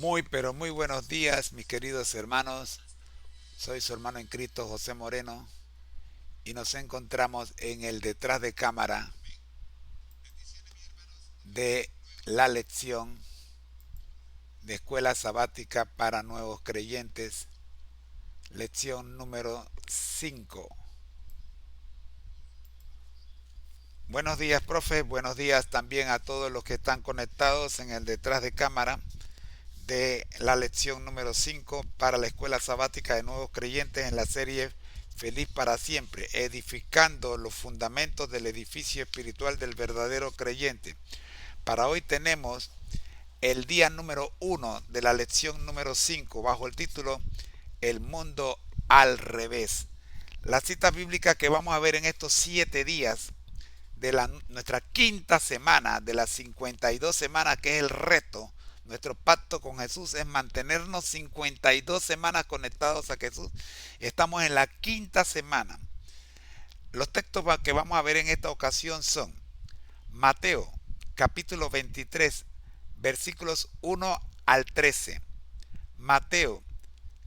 Muy, pero muy buenos días, mis queridos hermanos. Soy su hermano en Cristo, José Moreno, y nos encontramos en el detrás de cámara de la lección de Escuela Sabática para Nuevos Creyentes, lección número 5. Buenos días, profe. Buenos días también a todos los que están conectados en el detrás de cámara de la lección número 5 para la Escuela Sabática de Nuevos Creyentes en la serie Feliz para Siempre, edificando los fundamentos del edificio espiritual del verdadero creyente. Para hoy tenemos el día número 1 de la lección número 5 bajo el título El mundo al revés. La cita bíblica que vamos a ver en estos 7 días de nuestra quinta semana de las 52 semanas, que es el reto. Nuestro pacto con Jesús es mantenernos 52 semanas conectados a Jesús. Estamos en la quinta semana. Los textos que vamos a ver en esta ocasión son Mateo capítulo 23 versículos 1 al 13. Mateo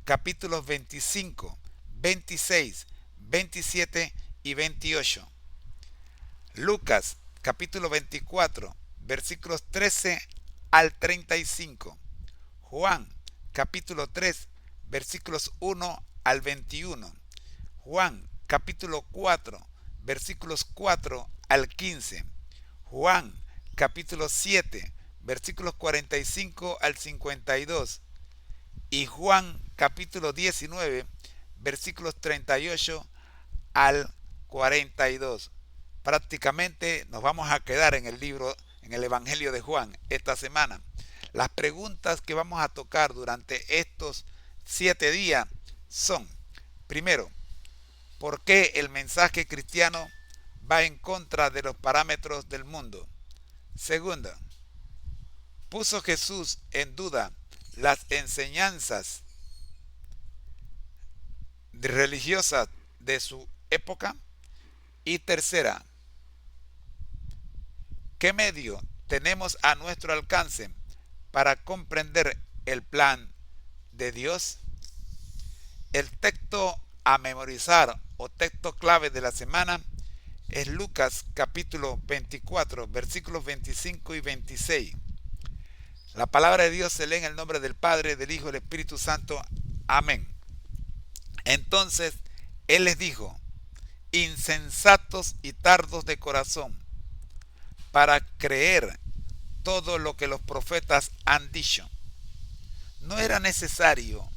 capítulos 25, 26, 27 y 28. Lucas capítulo 24 versículos 13 al 35. Juan capítulo 3 versículos 1 al 21. Juan capítulo 4 versículos 4 al 15. Juan capítulo 7 versículos 45 al 52. Y Juan capítulo 19 versículos 38 al 42. Prácticamente nos vamos a quedar en el libro, en el Evangelio de Juan esta semana. Las preguntas que vamos a tocar durante estos 7 días son: primero, ¿por qué el mensaje cristiano va en contra de los parámetros del mundo? Segundo, ¿puso Jesús en duda las enseñanzas religiosas de su época? Y tercera, ¿qué medio tenemos a nuestro alcance para comprender el plan de Dios? El texto a memorizar o texto clave de la semana es Lucas capítulo 24 versículos 25 y 26. La palabra de Dios se lee en el nombre del Padre, del Hijo y del Espíritu Santo. Amén. Entonces Él les dijo: insensatos y tardos de corazón, para creer todo lo que los profetas han dicho. ¿No era necesario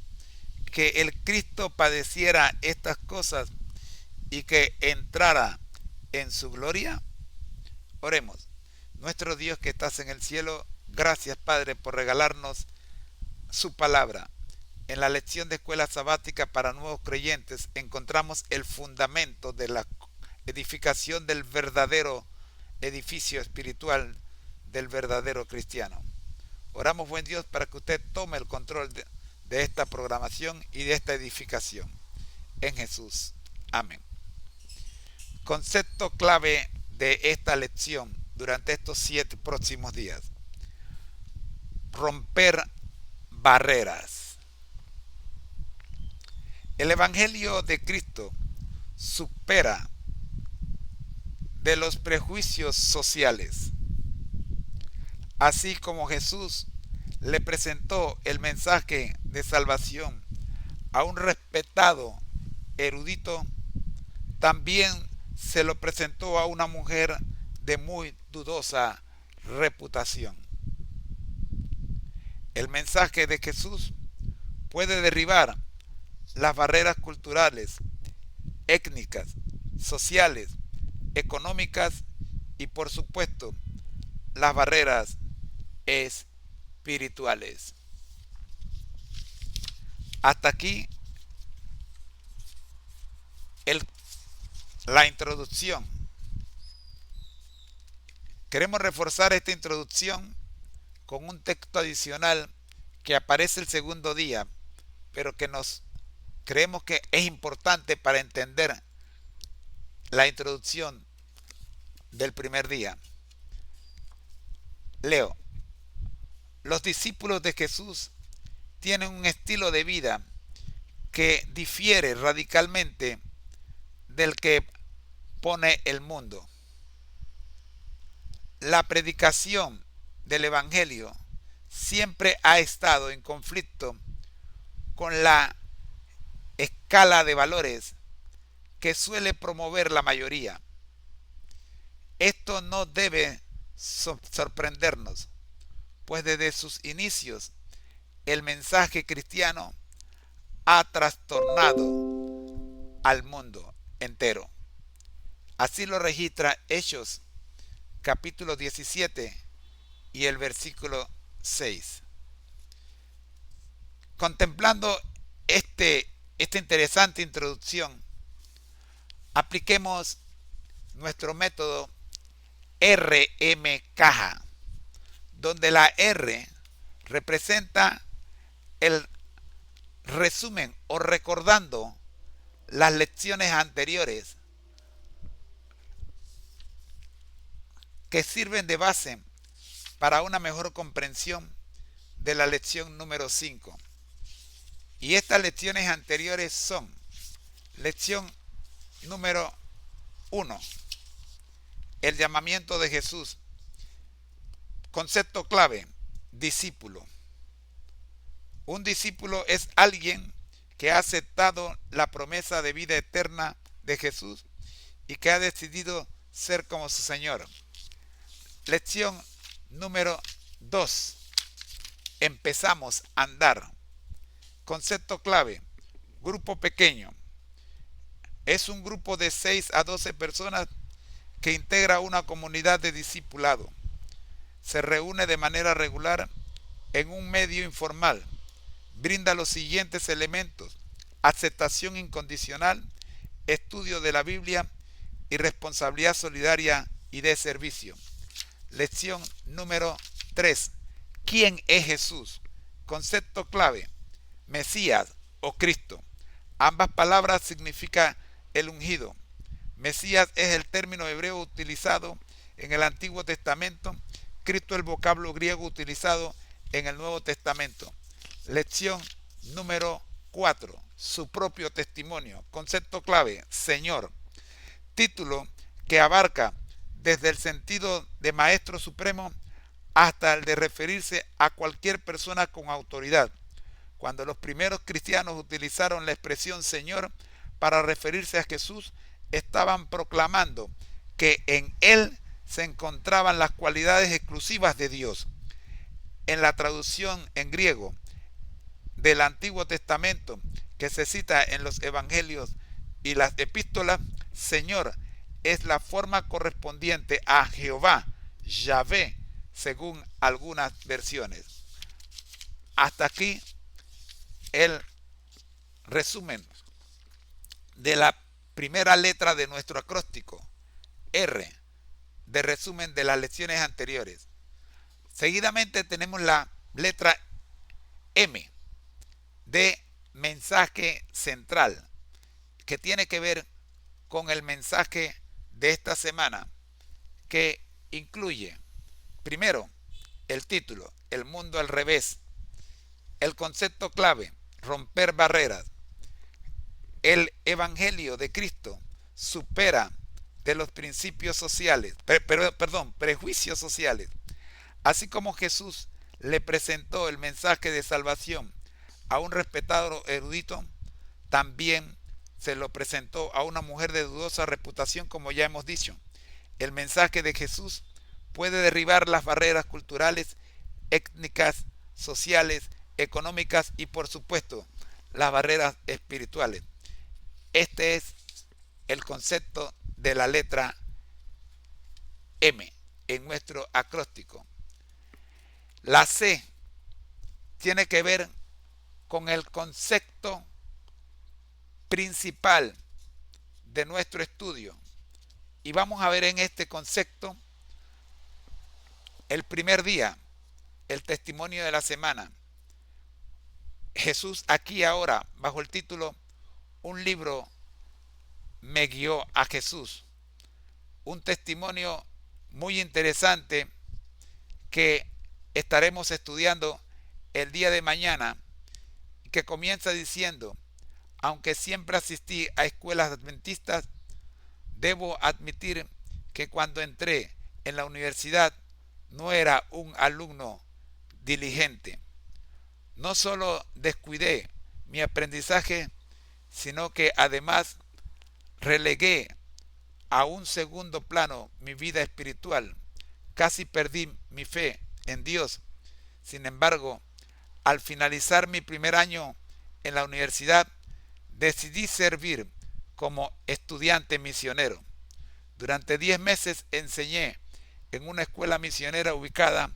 que el Cristo padeciera estas cosas y que entrara en su gloria? Oremos. Nuestro Dios que estás en el cielo, gracias, Padre, por regalarnos su palabra. En la lección de Escuela Sabática para Nuevos Creyentes encontramos el fundamento de la edificación del verdadero edificio espiritual del verdadero cristiano. Oramos, buen Dios, para que usted tome el control de esta programación y de esta edificación. En Jesús. Amén. Concepto clave de esta lección durante estos 7 próximos días: romper barreras. El Evangelio de Cristo supera de los prejuicios sociales. Así como Jesús le presentó el mensaje de salvación a un respetado erudito, también se lo presentó a una mujer de muy dudosa reputación. El mensaje de Jesús puede derribar las barreras culturales, étnicas, sociales, económicas y, por supuesto, las barreras espirituales. Hasta aquí el, la introducción. Queremos reforzar esta introducción con un texto adicional que aparece el segundo día, pero que nos creemos que es importante para entender la introducción del primer día. Leo: los discípulos de Jesús tienen un estilo de vida que difiere radicalmente del que pone el mundo. La predicación del Evangelio siempre ha estado en conflicto con la escala de valores que suele promover la mayoría. Esto no debe sorprendernos, pues desde sus inicios el mensaje cristiano ha trastornado al mundo entero. Así lo registra Hechos capítulo 17 y el versículo 6. Contemplando esta interesante introducción, apliquemos nuestro método RM caja, donde la R representa el resumen o recordando las lecciones anteriores que sirven de base para una mejor comprensión de la lección número 5. Y estas lecciones anteriores son: lección número 1, el llamamiento de Jesús. Concepto clave: discípulo. Un discípulo es alguien que ha aceptado la promesa de vida eterna de Jesús y que ha decidido ser como su Señor. Lección número 2. Empezamos a andar. Concepto clave: grupo pequeño. Es un grupo de 6 a 12 personas que integra una comunidad de discipulado. Se reúne de manera regular en un medio informal. Brinda los siguientes elementos: aceptación incondicional, estudio de la Biblia y responsabilidad solidaria y de servicio. Lección número 3. ¿Quién es Jesús? Concepto clave: Mesías o Cristo. Ambas palabras significan el ungido. Mesías es el término hebreo utilizado en el Antiguo Testamento. Cristo el vocablo griego utilizado en el Nuevo Testamento. Lección número 4. Su propio testimonio. Concepto clave: Señor. Título que abarca desde el sentido de maestro supremo hasta el de referirse a cualquier persona con autoridad. Cuando los primeros cristianos utilizaron la expresión Señor para referirse a Jesús, estaban proclamando que en Él se encontraban las cualidades exclusivas de Dios. En la traducción en griego del Antiguo Testamento que se cita en los Evangelios y las Epístolas, Señor es la forma correspondiente a Jehová, Yahvé, según algunas versiones. Hasta aquí el resumen de la primera letra de nuestro acróstico, R, de resumen de las lecciones anteriores. Seguidamente tenemos la letra M, de mensaje central, que tiene que ver con el mensaje de esta semana, que incluye, primero, el título, El mundo al revés. El concepto clave, romper barreras. El Evangelio de Cristo supera de los principios sociales, prejuicios sociales. Así como Jesús le presentó el mensaje de salvación a un respetado erudito, también se lo presentó a una mujer de dudosa reputación, como ya hemos dicho. El mensaje de Jesús puede derribar las barreras culturales, étnicas, sociales, económicas y, por supuesto, las barreras espirituales. Este es el concepto de la letra M en nuestro acróstico. La C tiene que ver con el concepto principal de nuestro estudio. Y vamos a ver en este concepto el primer día, el testimonio de la semana. Jesús aquí ahora, bajo el título Un libro me guió a Jesús. Un testimonio muy interesante que estaremos estudiando el día de mañana que comienza diciendo: aunque siempre asistí a escuelas adventistas, debo admitir que cuando entré en la universidad no era un alumno diligente. No solo descuidé mi aprendizaje, sino que además relegué a un segundo plano mi vida espiritual. Casi perdí mi fe en Dios. Sin embargo, al finalizar mi primer año en la universidad, decidí servir como estudiante misionero. Durante 10 meses enseñé en una escuela misionera ubicada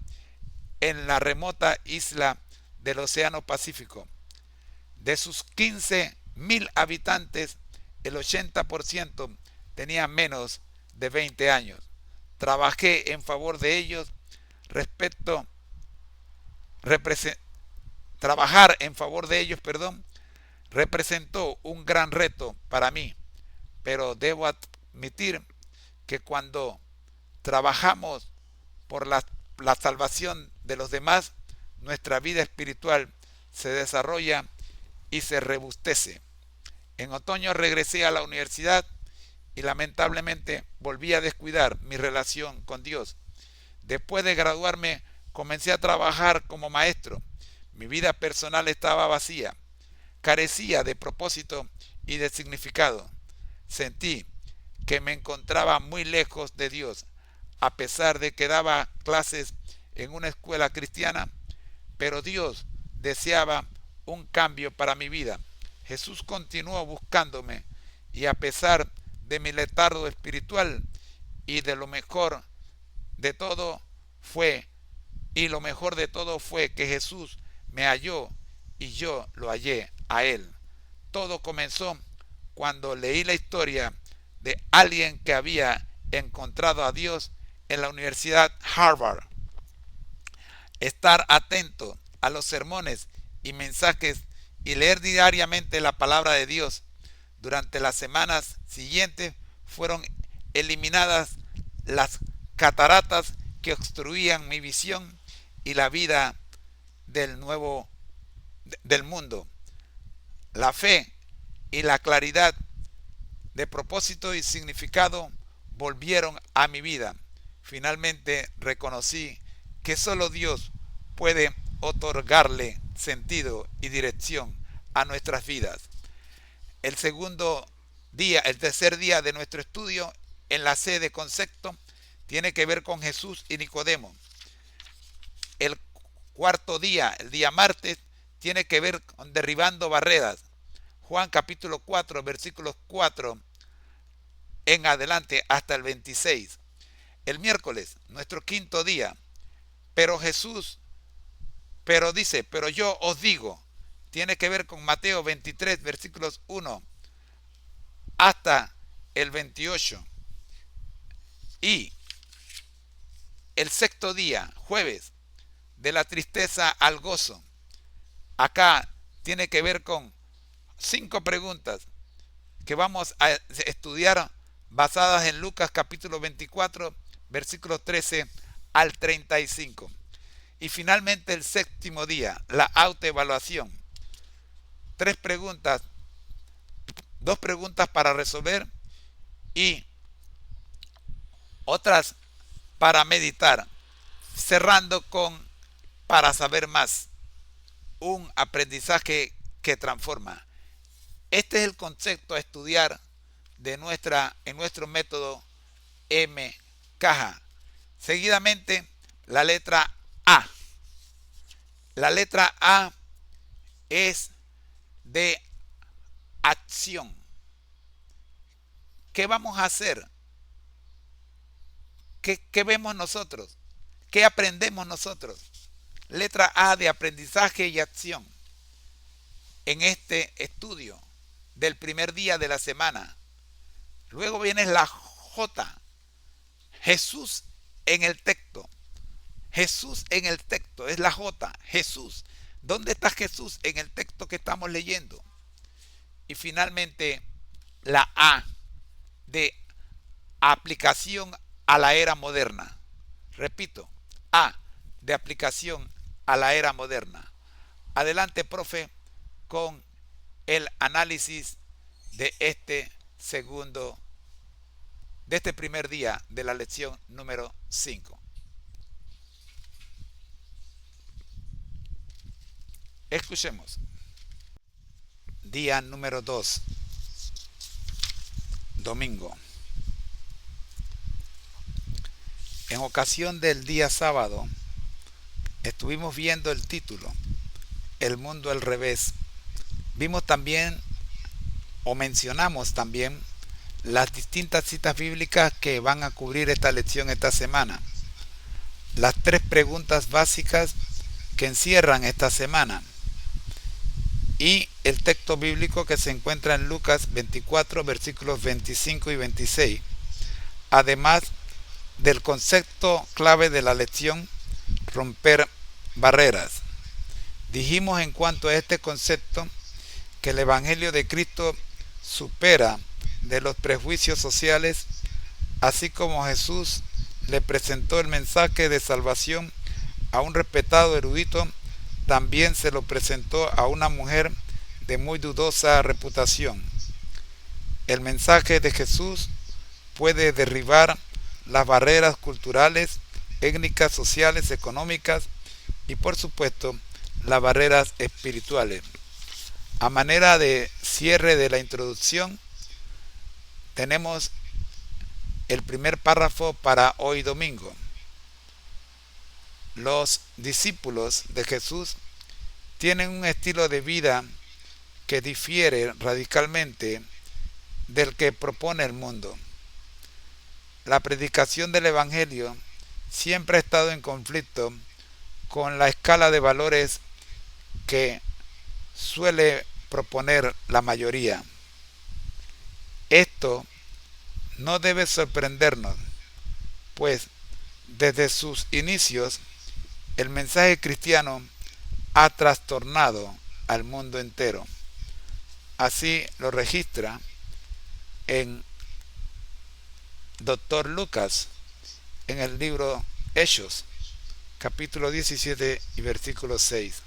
en la remota isla del Océano Pacífico. De sus 15.000 habitantes, el 80% tenía menos de 20 años. Trabajé en favor de ellos. Respecto, trabajar en favor de ellos, representó un gran reto para mí, pero debo admitir que cuando trabajamos por la salvación de los demás, nuestra vida espiritual se desarrolla y se robustece. En otoño regresé a la universidad y lamentablemente volví a descuidar mi relación con Dios. Después de graduarme, comencé a trabajar como maestro. Mi vida personal estaba vacía, carecía de propósito y de significado. Sentí que me encontraba muy lejos de Dios, a pesar de que daba clases en una escuela cristiana, pero Dios deseaba un cambio para mi vida. Jesús continuó buscándome y a pesar de mi letargo espiritual y de lo mejor de todo fue que Jesús me halló y yo lo hallé a él. Todo comenzó cuando leí la historia de alguien que había encontrado a Dios en la Universidad Harvard. Estar atento a los sermones y mensajes y leer diariamente la palabra de Dios durante las semanas siguientes fueron eliminadas las cataratas que obstruían mi visión y la vida del mundo. La fe y la claridad de propósito y significado volvieron a mi vida. Finalmente reconocí que solo Dios puede otorgarle sentido y dirección a nuestras vidas. El tercer día de nuestro estudio en la C de concepto tiene que ver con Jesús y Nicodemo. El cuarto día, el día martes, tiene que ver con derribando barreras. Juan capítulo 4, versículos 4 en adelante hasta el 26. El miércoles, nuestro quinto día, pero yo os digo, tiene que ver con Mateo 23, versículos 1 hasta el 28. Y el sexto día, jueves, de la tristeza al gozo. Acá tiene que ver con 5 preguntas que vamos a estudiar basadas en Lucas capítulo 24, versículos 13 al 35. Y finalmente el séptimo día, la autoevaluación. 2 preguntas para resolver y otras para meditar, cerrando con para saber más, un aprendizaje que transforma. Este es el concepto a estudiar en nuestro método M caja. Seguidamente, la letra A. La letra A es de acción. ¿Qué vamos a hacer? ¿Qué vemos nosotros? ¿Qué aprendemos nosotros? Letra A de aprendizaje y acción. En este estudio del primer día de la semana. Luego viene la J. Jesús en el texto. Jesús en el texto es la J. Jesús. ¿Dónde está Jesús en el texto que estamos leyendo? Y finalmente la A de aplicación a la era moderna. Repito, A de aplicación a la era moderna. Adelante, profe, con el análisis de este primer día de la lección número 5. Escuchemos. Día número 2, domingo. En ocasión del día sábado, estuvimos viendo el título, El mundo al revés. Vimos también, o mencionamos también, las distintas citas bíblicas que van a cubrir esta lección esta semana. Las 3 preguntas básicas que encierran esta semana. Y el texto bíblico que se encuentra en Lucas 24, versículos 25 y 26. Además del concepto clave de la lección, romper barreras. Dijimos en cuanto a este concepto que el Evangelio de Cristo supera de los prejuicios sociales, así como Jesús le presentó el mensaje de salvación a un respetado erudito, también se lo presentó a una mujer de muy dudosa reputación. El mensaje de Jesús puede derribar las barreras culturales, étnicas, sociales, económicas y por supuesto las barreras espirituales. A manera de cierre de la introducción, tenemos el primer párrafo para hoy domingo. Los discípulos de Jesús tienen un estilo de vida que difiere radicalmente del que propone el mundo. La predicación del Evangelio siempre ha estado en conflicto con la escala de valores que suele proponer la mayoría. Esto no debe sorprendernos, pues desde sus inicios el mensaje cristiano ha trastornado al mundo entero. Así lo registra en Dr. Lucas en el libro Hechos, capítulo 17 y versículo 6.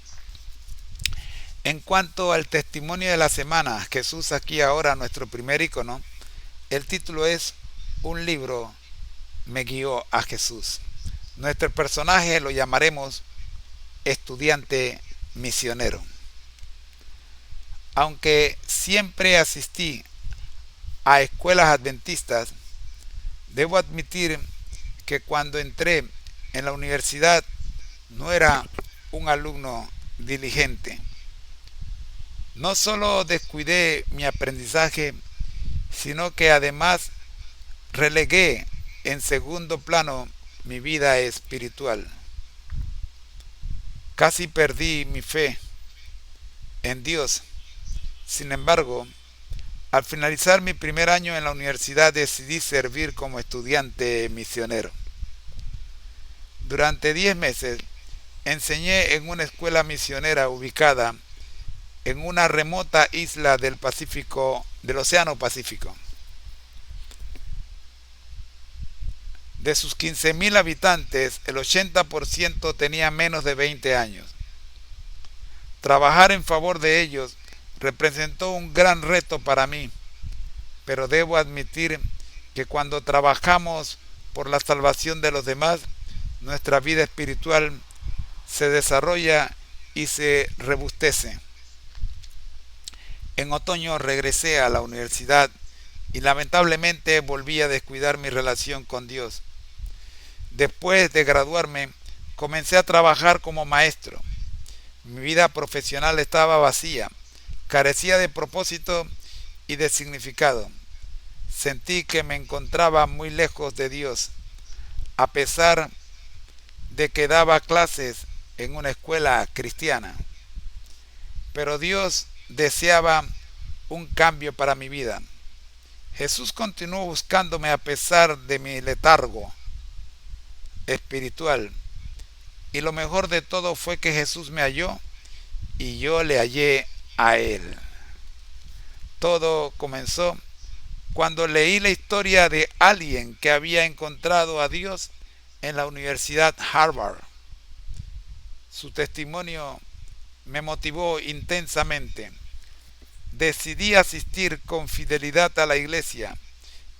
En cuanto al testimonio de la semana, Jesús aquí ahora, nuestro primer icono, el título es Un libro me guió a Jesús. Nuestro personaje lo llamaremos estudiante misionero. Aunque siempre asistí a escuelas adventistas, debo admitir que cuando entré en la universidad no era un alumno diligente. No solo descuidé mi aprendizaje, sino que además relegué en segundo plano mi vida espiritual. Casi perdí mi fe en Dios. Sin embargo, al finalizar mi primer año en la universidad decidí servir como estudiante misionero. Durante 10 meses enseñé en una escuela misionera ubicada en una remota isla del Océano Pacífico. De sus 15,000 habitantes, el 80% tenía menos de 20 años. Trabajar en favor de ellos representó un gran reto para mí, pero debo admitir que cuando trabajamos por la salvación de los demás, nuestra vida espiritual se desarrolla y se robustece. En otoño regresé a la universidad y lamentablemente volví a descuidar mi relación con Dios. Después de graduarme, comencé a trabajar como maestro. Mi vida profesional estaba vacía, carecía de propósito y de significado. Sentí que me encontraba muy lejos de Dios, a pesar de que daba clases en una escuela cristiana. Pero Dios deseaba un cambio para mi vida. Jesús continuó buscándome a pesar de mi letargo espiritual. Y lo mejor de todo fue que Jesús me halló y yo le hallé a Él. Todo comenzó cuando leí la historia de alguien que había encontrado a Dios en la Universidad Harvard. Su testimonio me motivó intensamente. decidí asistir con fidelidad a la iglesia,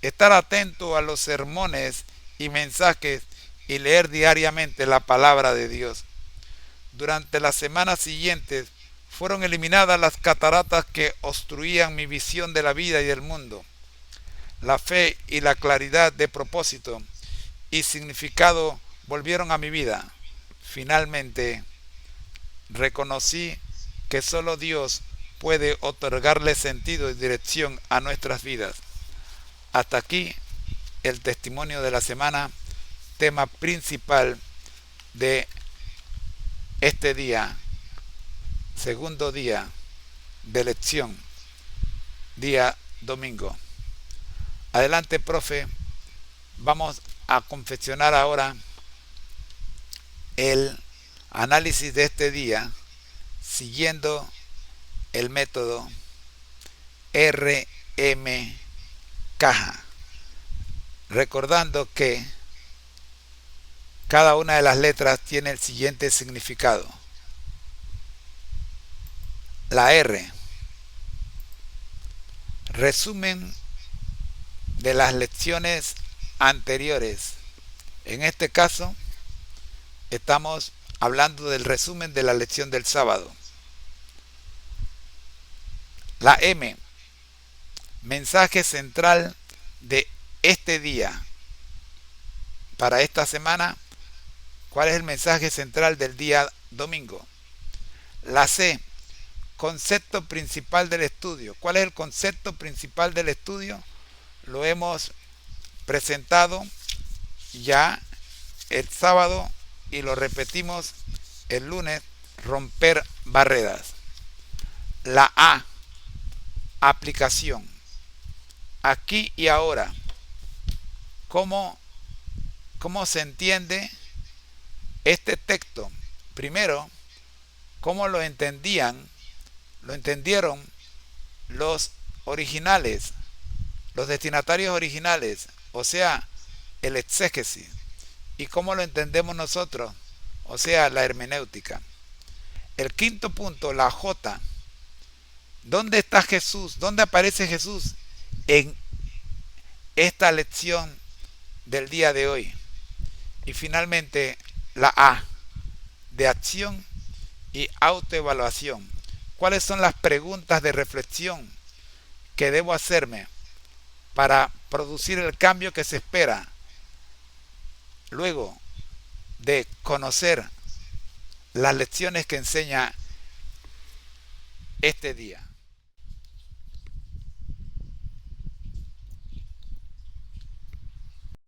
estar atento a los sermones y mensajes y leer diariamente la palabra de Dios. Durante las semanas siguientes fueron eliminadas las cataratas que obstruían mi visión de la vida y del mundo. La fe y la claridad de propósito y significado volvieron a mi vida. Finalmente, reconocí que solo Dios puede otorgarle sentido y dirección a nuestras vidas. Hasta aquí el testimonio de la semana, tema principal de este día, segundo día de lección, día domingo. Adelante, profe. Vamos a confeccionar ahora el análisis de este día siguiendo el método RM caja, recordando que cada una de las letras tiene el siguiente significado. La R, resumen de las lecciones anteriores. En este caso estamos hablando del resumen de la lección del sábado. La M, mensaje central de este día. Para esta semana, ¿cuál es el mensaje central del día domingo? La C, concepto principal del estudio. ¿Cuál es el concepto principal del estudio? Lo hemos presentado ya el sábado y lo repetimos el lunes: romper barreras. La A, aplicación. Aquí y ahora, ¿cómo se entiende este texto? Primero, ¿cómo lo entendieron los originales, los destinatarios originales, o sea, el exégesis? ¿Y cómo lo entendemos nosotros? O sea, la hermenéutica. El quinto punto, la J. ¿Dónde está Jesús? ¿Dónde aparece Jesús en esta lección del día de hoy? Y finalmente, la A, de acción y autoevaluación. ¿Cuáles son las preguntas de reflexión que debo hacerme para producir el cambio que se espera luego de conocer las lecciones que enseña este día?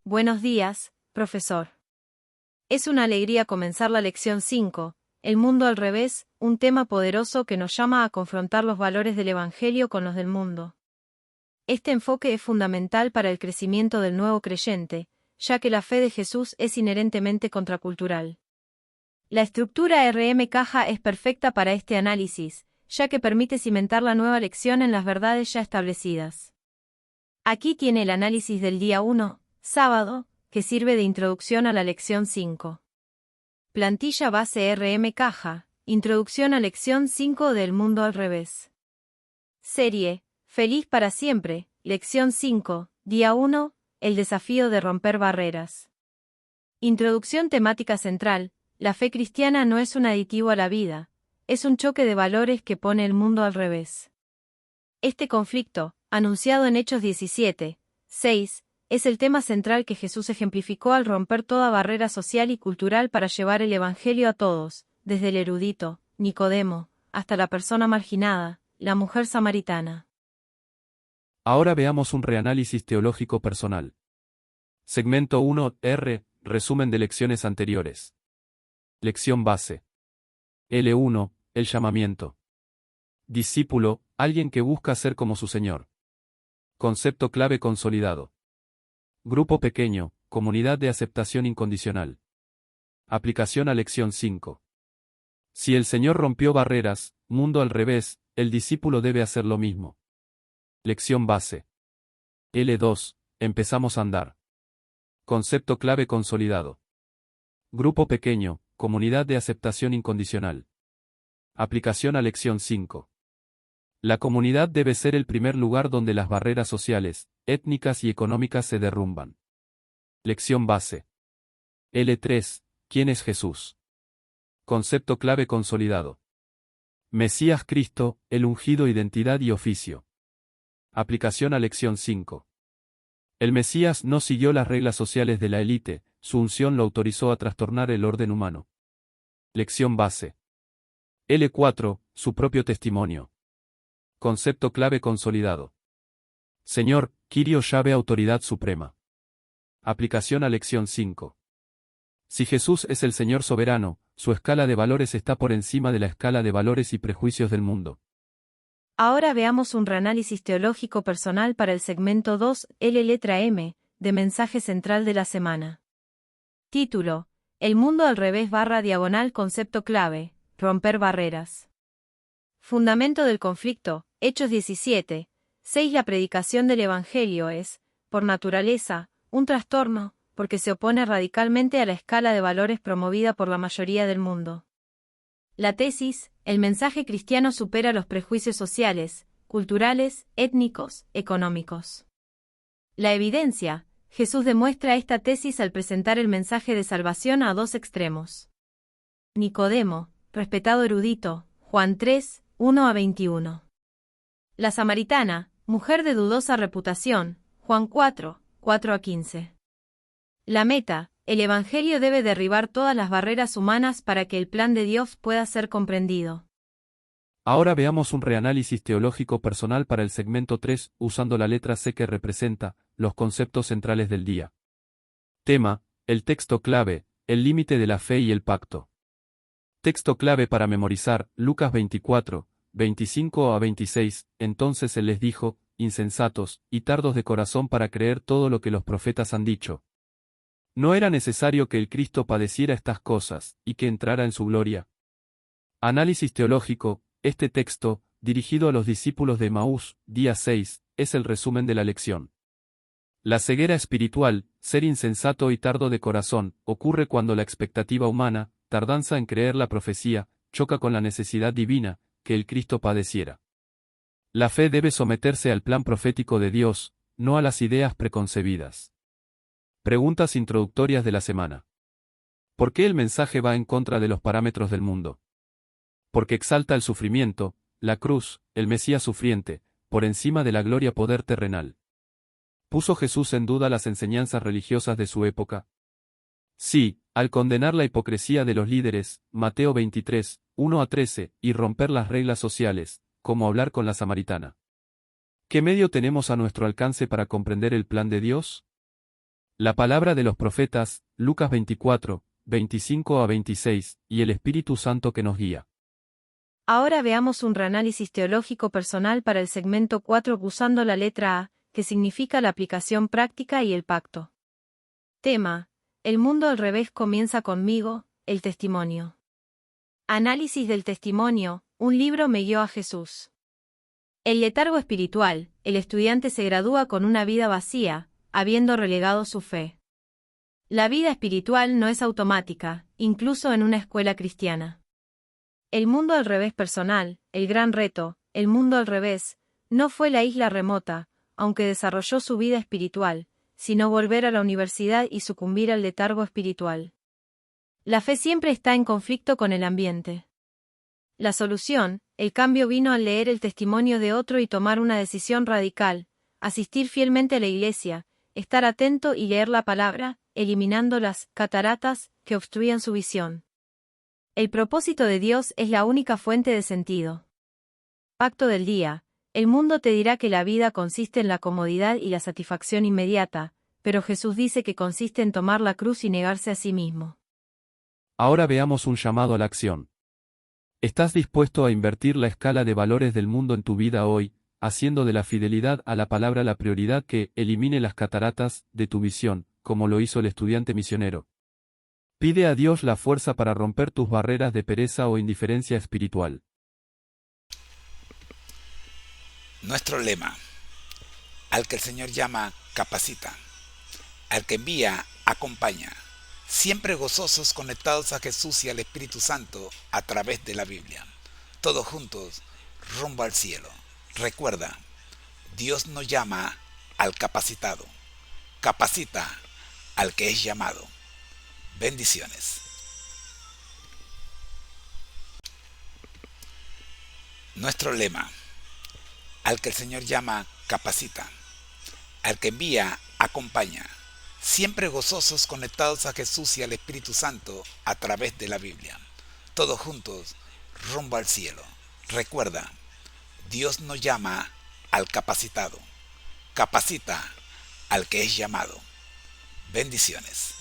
Buenos días, profesor. Es una alegría comenzar la lección 5, El mundo al revés, un tema poderoso que nos llama a confrontar los valores del Evangelio con los del mundo. Este enfoque es fundamental para el crecimiento del nuevo creyente, ya que la fe de Jesús es inherentemente contracultural. La estructura RM caja es perfecta para este análisis, ya que permite cimentar la nueva lección en las verdades ya establecidas. Aquí tiene el análisis del día 1, sábado, que sirve de introducción a la lección 5. Plantilla base RM caja, introducción a lección 5 del mundo al revés. Serie, feliz para siempre, lección 5, día 1, el desafío de romper barreras. Introducción temática central, la fe cristiana no es un aditivo a la vida, es un choque de valores que pone el mundo al revés. Este conflicto, anunciado en Hechos 17, 6, es el tema central que Jesús ejemplificó al romper toda barrera social y cultural para llevar el Evangelio a todos, desde el erudito, Nicodemo, hasta la persona marginada, la mujer samaritana. Ahora veamos un reanálisis teológico personal. Segmento 1, R, resumen de lecciones anteriores. Lección base. L1, el llamamiento. Discípulo, alguien que busca ser como su Señor. Concepto clave consolidado. Grupo pequeño, comunidad de aceptación incondicional. Aplicación a lección 5. Si el Señor rompió barreras, mundo al revés, el discípulo debe hacer lo mismo. Lección base. L2, empezamos a andar. Concepto clave consolidado. Grupo pequeño, comunidad de aceptación incondicional. Aplicación a lección 5. La comunidad debe ser el primer lugar donde las barreras sociales, étnicas y económicas se derrumban. Lección base. L3. ¿Quién es Jesús? Concepto clave consolidado. Mesías Cristo, el ungido, identidad y oficio. Aplicación a lección 5. El Mesías no siguió las reglas sociales de la élite, su unción lo autorizó a trastornar el orden humano. Lección base. L4. Su propio testimonio. Concepto clave consolidado. Señor, Kyrio Yahvé, autoridad suprema. Aplicación a lección 5. Si Jesús es el Señor soberano, su escala de valores está por encima de la escala de valores y prejuicios del mundo. Ahora veamos un reanálisis teológico personal para el segmento 2, L letra M, de mensaje central de la semana. Título: El mundo al revés /diagonal concepto clave, romper barreras. Fundamento del conflicto, Hechos 17, 6. La predicación del Evangelio es, por naturaleza, un trastorno, porque se opone radicalmente a la escala de valores promovida por la mayoría del mundo. La tesis: el mensaje cristiano supera los prejuicios sociales, culturales, étnicos, económicos. La evidencia: Jesús demuestra esta tesis al presentar el mensaje de salvación a dos extremos. Nicodemo, respetado erudito, Juan 3, 1-21. La samaritana, mujer de dudosa reputación, Juan 4, 4-15. La meta: el Evangelio debe derribar todas las barreras humanas para que el plan de Dios pueda ser comprendido. Ahora veamos un reanálisis teológico personal para el segmento 3, usando la letra C que representa los conceptos centrales del día. Tema: el texto clave, el límite de la fe y el pacto. Texto clave para memorizar, Lucas 24, 25-26. Entonces él les dijo: insensatos y tardos de corazón para creer todo lo que los profetas han dicho. ¿No era necesario que el Cristo padeciera estas cosas, y que entrara en su gloria? Análisis teológico. Este texto, dirigido a los discípulos de Emaús, día 6, es el resumen de la lección. La ceguera espiritual, ser insensato y tardo de corazón, ocurre cuando la expectativa humana, tardanza en creer la profecía, choca con la necesidad divina, que el Cristo padeciera. La fe debe someterse al plan profético de Dios, no a las ideas preconcebidas. Preguntas introductorias de la semana. ¿Por qué el mensaje va en contra de los parámetros del mundo? Porque exalta el sufrimiento, la cruz, el Mesías sufriente, por encima de la gloria poder terrenal. ¿Puso Jesús en duda las enseñanzas religiosas de su época? Sí, al condenar la hipocresía de los líderes, Mateo 23, 1-13, y romper las reglas sociales, como hablar con la samaritana. ¿Qué medio tenemos a nuestro alcance para comprender el plan de Dios? La palabra de los profetas, Lucas 24, 25-26, y el Espíritu Santo que nos guía. Ahora veamos un reanálisis teológico personal para el segmento 4 usando la letra A, que significa la aplicación práctica y el pacto. Tema: el mundo al revés comienza conmigo, el testimonio. Análisis del testimonio, un libro me guió a Jesús. El letargo espiritual, el estudiante se gradúa con una vida vacía, habiendo relegado su fe. La vida espiritual no es automática, incluso en una escuela cristiana. El mundo al revés personal, el gran reto, el mundo al revés, no fue la isla remota, aunque desarrolló su vida espiritual, sino volver a la universidad y sucumbir al letargo espiritual. La fe siempre está en conflicto con el ambiente. La solución, el cambio vino al leer el testimonio de otro y tomar una decisión radical, asistir fielmente a la iglesia, estar atento y leer la palabra, eliminando las cataratas que obstruían su visión. El propósito de Dios es la única fuente de sentido. Pacto del día. El mundo te dirá que la vida consiste en la comodidad y la satisfacción inmediata, pero Jesús dice que consiste en tomar la cruz y negarse a sí mismo. Ahora veamos un llamado a la acción. ¿Estás dispuesto a invertir la escala de valores del mundo en tu vida hoy, haciendo de la fidelidad a la palabra la prioridad que elimine las cataratas de tu visión, como lo hizo el estudiante misionero? Pide a Dios la fuerza para romper tus barreras de pereza o indiferencia espiritual. Nuestro lema: al que el Señor llama, capacita. Al que envía, acompaña. Siempre gozosos, conectados a Jesús y al Espíritu Santo a través de la Biblia. Todos juntos, rumbo al cielo. Recuerda, Dios no llama al capacitado, capacita al que es llamado. Bendiciones. Nuestro lema: al que el Señor llama, capacita. Al que envía, acompaña. Siempre gozosos, conectados a Jesús y al Espíritu Santo a través de la Biblia. Todos juntos, rumbo al cielo. Recuerda, Dios no llama al capacitado, capacita al que es llamado. Bendiciones.